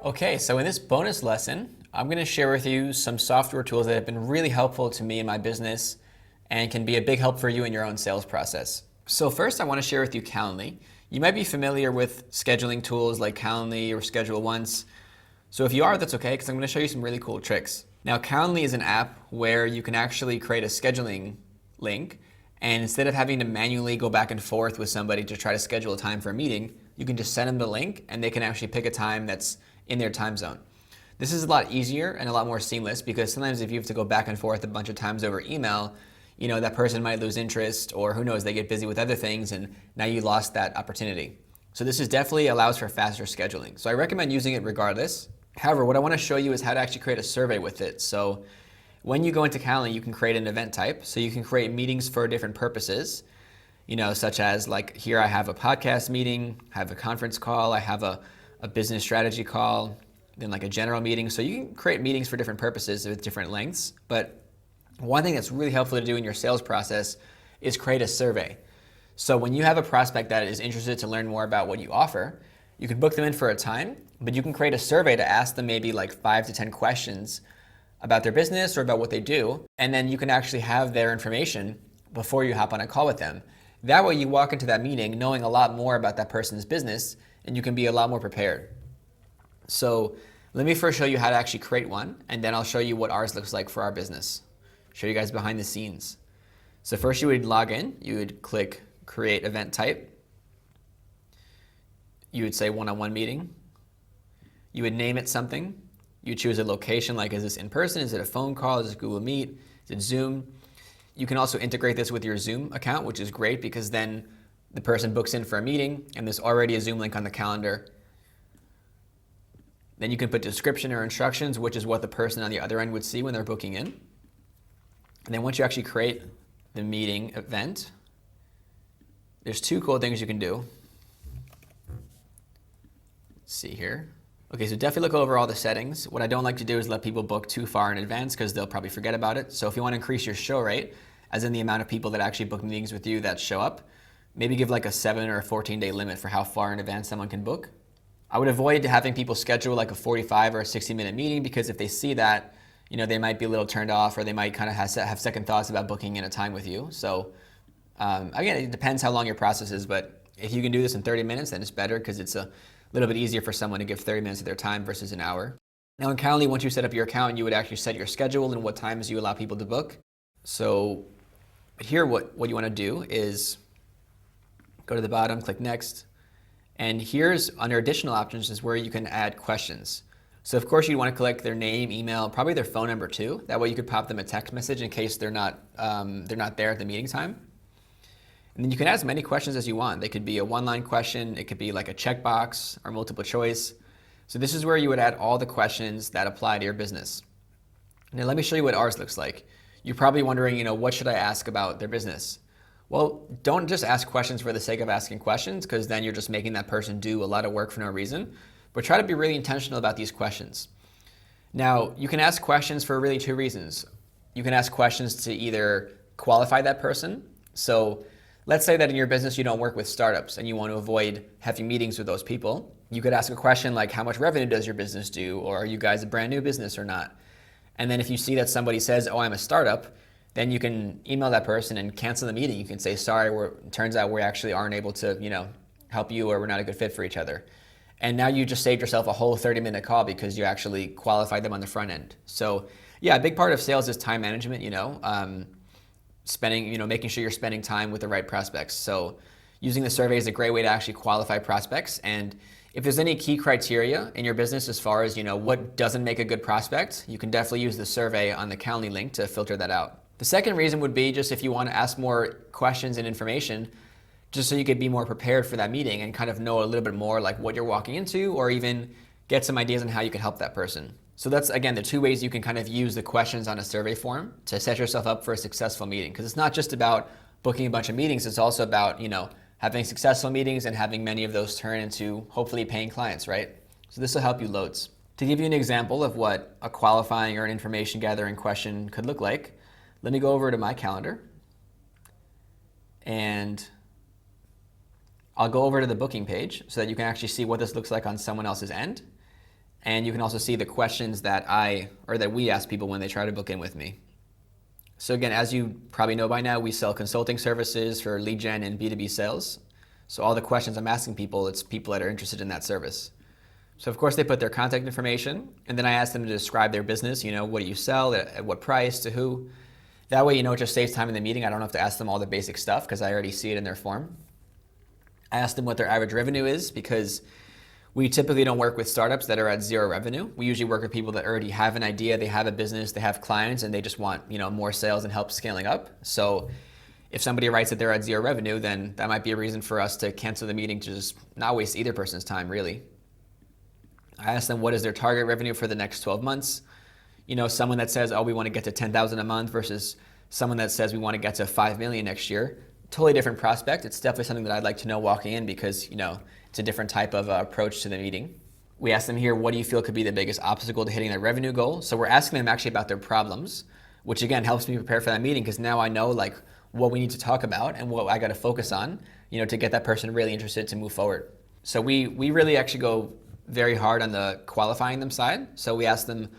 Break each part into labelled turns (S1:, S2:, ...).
S1: Okay, so in this bonus lesson, I'm going to share with you some software tools that have been really helpful to me in my business and can be a big help for you in your own sales process. So first, I want to share with you Calendly. You might be familiar with scheduling tools like Calendly or Schedule Once. So if you are, that's okay, because I'm going to show you some really cool tricks. Now, Calendly is an app where you can actually create a scheduling link, and instead of having to manually go back and forth with somebody to try to schedule a time for a meeting, you can just send them the link and they can actually pick a time that's in their time zone. This is a lot easier and a lot more seamless because sometimes if you have to go back and forth a bunch of times over email, that person might lose interest, or who knows, they get busy with other things and now you lost that opportunity. So this is definitely allows for faster scheduling. So I recommend using it regardless. However, what I want to show you is how to actually create a survey with it. So when you go into Calendly, you can create an event type. So you can create meetings for different purposes, such as like here I have a podcast meeting, I have a conference call, I have a business strategy call, then like a general meeting. So you can create meetings for different purposes with different lengths. But one thing that's really helpful to do in your sales process is create a survey. So when you have a prospect that is interested to learn more about what you offer, you can book them in for a time, but you can create a survey to ask them maybe like 5 to 10 questions about their business or about what they do. And then you can actually have their information before you hop on a call with them. That way you walk into that meeting knowing a lot more about that person's business and you can be a lot more prepared. So let me first show you how to actually create one, and then I'll show you what ours looks like for our business. Show you guys behind the scenes. So first you would log in, you would click create event type. You would say one-on-one meeting. You would name it something. You choose a location, like is this in person, is it a phone call, is it Google Meet, is it Zoom? You can also integrate this with your Zoom account, which is great because then the person books in for a meeting and there's already a Zoom link on the calendar. Then you can put description or instructions, which is what the person on the other end would see when they're booking in. And then once you actually create the meeting event, there's two cool things you can do. Let's see here. Okay, so definitely look over all the settings. What I don't like to do is let people book too far in advance because they'll probably forget about it. So if you want to increase your show rate, as in the amount of people that actually book meetings with you that show up, maybe give like a 7 or a 14-day limit for how far in advance someone can book. I would avoid having people schedule like a 45 or a 60-minute meeting because if they see that, they might be a little turned off or they might kind of have second thoughts about booking in a time with you. So again, it depends how long your process is, but if you can do this in 30 minutes, then it's better because it's a little bit easier for someone to give 30 minutes of their time versus an hour. Now in Calendly, once you set up your account, you would actually set your schedule and what times you allow people to book. So here, what you want to do is go to the bottom, click next. And here's under additional options is where you can add questions. So of course you want to collect their name, email, probably their phone number too. That way you could pop them a text message in case they're not there at the meeting time. And then you can ask as many questions as you want. They could be a one-line question, it could be like a checkbox or multiple choice. So this is where you would add all the questions that apply to your business. Now let me show you what ours looks like. You're probably wondering, what should I ask about their business? Well, don't just ask questions for the sake of asking questions because then you're just making that person do a lot of work for no reason. But try to be really intentional about these questions. Now, you can ask questions for really two reasons. You can ask questions to either qualify that person. So let's say that in your business you don't work with startups and you want to avoid having meetings with those people. You could ask a question like, how much revenue does your business do? Or are you guys a brand new business or not? And then if you see that somebody says, oh, I'm a startup, then you can email that person and cancel the meeting. You can say, sorry, it turns out we actually aren't able to, help you, or we're not a good fit for each other. And now you just saved yourself a whole 30-minute call because you actually qualified them on the front end. So yeah, a big part of sales is time management, making sure you're spending time with the right prospects. So using the survey is a great way to actually qualify prospects. And if there's any key criteria in your business as far as, what doesn't make a good prospect, you can definitely use the survey on the Calendly link to filter that out. The second reason would be just if you want to ask more questions and information, just so you could be more prepared for that meeting and kind of know a little bit more like what you're walking into, or even get some ideas on how you can help that person. So that's, again, the two ways you can kind of use the questions on a survey form to set yourself up for a successful meeting. Because it's not just about booking a bunch of meetings, it's also about, having successful meetings and having many of those turn into hopefully paying clients, right? So this will help you loads. To give you an example of what a qualifying or an information gathering question could look like, let me go over to my calendar and I'll go over to the booking page so that you can actually see what this looks like on someone else's end. And you can also see the questions that we ask people when they try to book in with me. So again, as you probably know by now, we sell consulting services for lead gen and B2B sales. So all the questions I'm asking people, it's people that are interested in that service. So of course they put their contact information, and then I ask them to describe their business. What do you sell, at what price, to who? That way, it just saves time in the meeting. I don't have to ask them all the basic stuff because I already see it in their form. I ask them what their average revenue is because we typically don't work with startups that are at zero revenue. We usually work with people that already have an idea, they have a business, they have clients, and they just want more sales and help scaling up. So if somebody writes that they're at zero revenue, then that might be a reason for us to cancel the meeting, to just not waste either person's time, really. I ask them what is their target revenue for the next 12 months. Someone that says, oh, we want to get to 10,000 a month versus someone that says we want to get to 5 million next year. Totally different prospect. It's definitely something that I'd like to know walking in because, it's a different type of approach to the meeting. We ask them here, what do you feel could be the biggest obstacle to hitting their revenue goal? So we're asking them actually about their problems, which again helps me prepare for that meeting because now I know what we need to talk about and what I got to focus on, to get that person really interested to move forward. So we really actually go very hard on the qualifying them side. So we ask them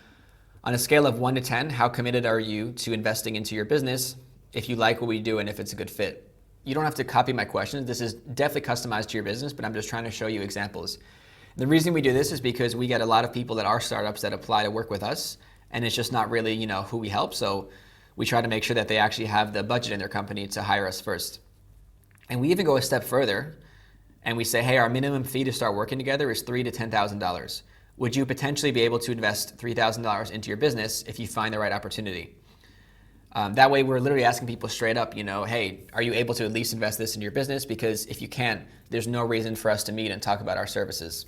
S1: on a scale of 1 to 10, how committed are you to investing into your business if you like what we do and if it's a good fit? You don't have to copy my questions. This is definitely customized to your business, but I'm just trying to show you examples. The reason we do this is because we get a lot of people that are startups that apply to work with us, and it's just not really, who we help. So we try to make sure that they actually have the budget in their company to hire us first. And we even go a step further, and we say, hey, our minimum fee to start working together is $3,000 to $10,000. Would you potentially be able to invest $3,000 into your business if you find the right opportunity? That way, we're literally asking people straight up, hey, are you able to at least invest this in your business? Because if you can't, there's no reason for us to meet and talk about our services.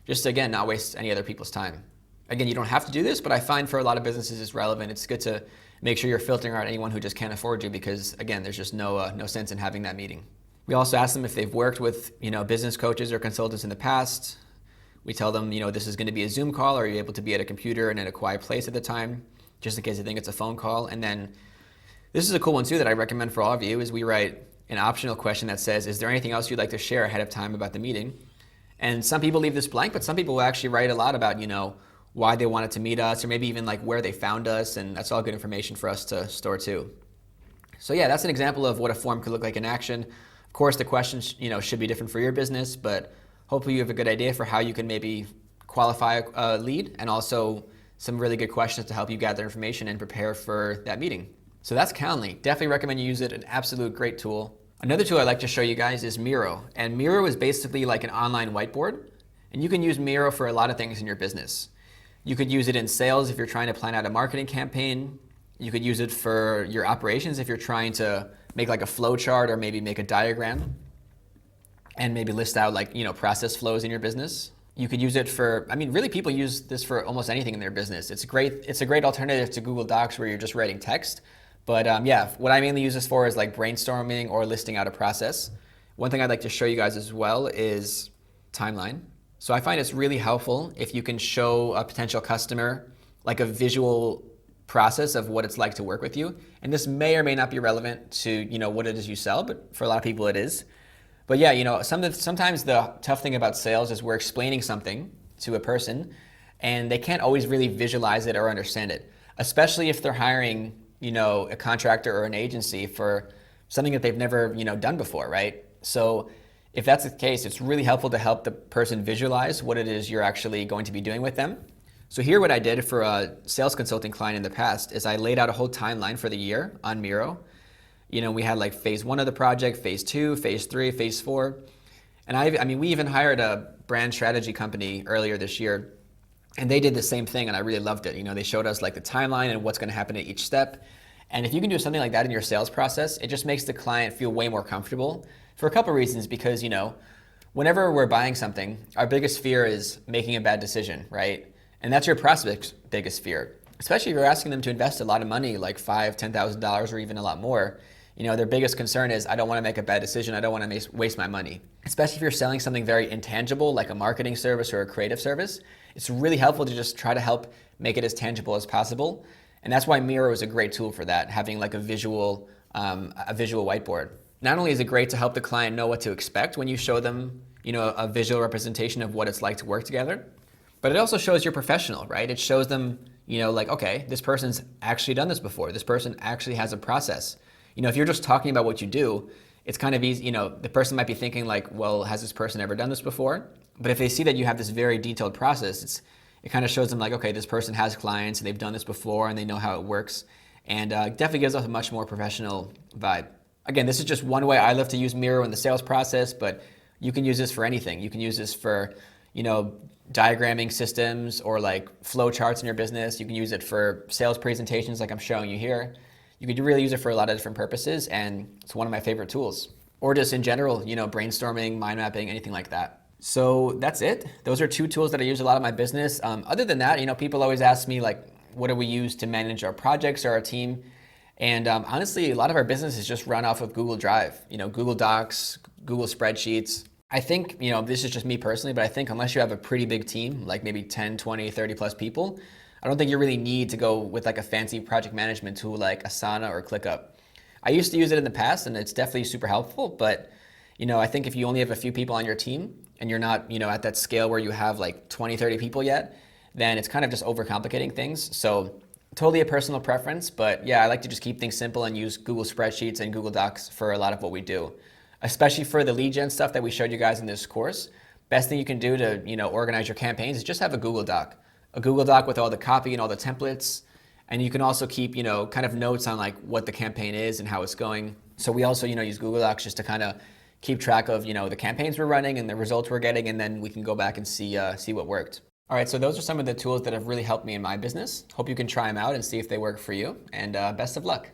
S1: Just to, again, not waste any other people's time. Again, you don't have to do this, but I find for a lot of businesses it's relevant. It's good to make sure you're filtering out anyone who just can't afford you because, again, there's just no sense in having that meeting. We also ask them if they've worked with, business coaches or consultants in the past. We tell them, this is going to be a Zoom call. Are you able to be at a computer and in a quiet place at the time? Just in case they think it's a phone call. And then this is a cool one too that I recommend for all of you is we write an optional question that says, is there anything else you'd like to share ahead of time about the meeting? And some people leave this blank, but some people will actually write a lot about, why they wanted to meet us or maybe even where they found us. And that's all good information for us to store too. So yeah, that's an example of what a form could look like in action. Of course, the questions, should be different for your business, but hopefully you have a good idea for how you can maybe qualify a lead and also some really good questions to help you gather information and prepare for that meeting. So that's Calendly. Definitely recommend you use it. An absolute great tool. Another tool I'd like to show you guys is Miro. And Miro is basically like an online whiteboard. And you can use Miro for a lot of things in your business. You could use it in sales if you're trying to plan out a marketing campaign. You could use it for your operations if you're trying to make a flow chart or maybe make a diagram and maybe list out process flows in your business. You could use it for, really people use this for almost anything in their business. It's a great alternative to Google Docs where you're just writing text. But what I mainly use this for is brainstorming or listing out a process. One thing I'd like to show you guys as well is timeline. So I find it's really helpful if you can show a potential customer a visual process of what it's like to work with you. And this may or may not be relevant to what it is you sell, but for a lot of people it is. But yeah, sometimes the tough thing about sales is we're explaining something to a person and they can't always really visualize it or understand it, especially if they're hiring, a contractor or an agency for something that they've never, done before, right? So if that's the case, it's really helpful to help the person visualize what it is you're actually going to be doing with them. So here what I did for a sales consulting client in the past is I laid out a whole timeline for the year on Miro. We had phase 1 of the project, phase 2, phase 3, phase 4. And we even hired a brand strategy company earlier this year, and they did the same thing, and I really loved it. They showed us the timeline and what's going to happen at each step. And if you can do something like that in your sales process, it just makes the client feel way more comfortable for a couple reasons because, whenever we're buying something, our biggest fear is making a bad decision, right? And that's your prospect's biggest fear, especially if you're asking them to invest a lot of money, like $5,000, $10,000 or even a lot more. Their biggest concern is, I don't want to make a bad decision. I don't want to waste my money. Especially if you're selling something very intangible, like a marketing service or a creative service, it's really helpful to just try to help make it as tangible as possible. And that's why Miro is a great tool for that, having a visual whiteboard. Not only is it great to help the client know what to expect when you show them, a visual representation of what it's like to work together, But it also shows you're professional, right? It shows them, like, okay, this person's actually done this before. This person actually has a process. If you're just talking about what you do, it's kind of easy, the person might be thinking like, well, has this person ever done this before? But if they see that you have this very detailed process, it kind of shows them like, okay, this person has clients and they've done this before and they know how it works. And definitely gives us a much more professional vibe. Again, this is just one way I love to use Miro in the sales process, but you can use this for anything. You can use this for, diagramming systems or like flow charts in your business. You can use it for sales presentations like I'm showing you here. You could really use it for a lot of different purposes, and it's one of my favorite tools. Or just in general, brainstorming, mind mapping, anything like that. So that's it. Those are two tools that I use a lot in my business. Other than that, people always ask me like, what do we use to manage our projects or our team? And honestly, a lot of our business is just run off of Google Drive, Google Docs, Google Spreadsheets. I think, this is just me personally, but I think unless you have a pretty big team, like maybe 10, 20, 30 plus people, I don't think you really need to go with like a fancy project management tool like Asana or ClickUp. I used to use it in the past and it's definitely super helpful, but I think if you only have a few people on your team and you're not, at that scale where you have like 20, 30 people yet, then it's kind of just overcomplicating things. So totally a personal preference, but yeah, I like to just keep things simple and use Google Spreadsheets and Google Docs for a lot of what we do. Especially for the lead gen stuff that we showed you guys in this course. Best thing you can do to, organize your campaigns is just have a Google Doc. A Google Doc with all the copy and all the templates. And you can also keep, kind of notes on like what the campaign is and how it's going. So we also, use Google Docs just to kind of keep track of, the campaigns we're running and the results we're getting, and then we can go back and see what worked. All right, so those are some of the tools that have really helped me in my business. Hope you can try them out and see if they work for you, and best of luck.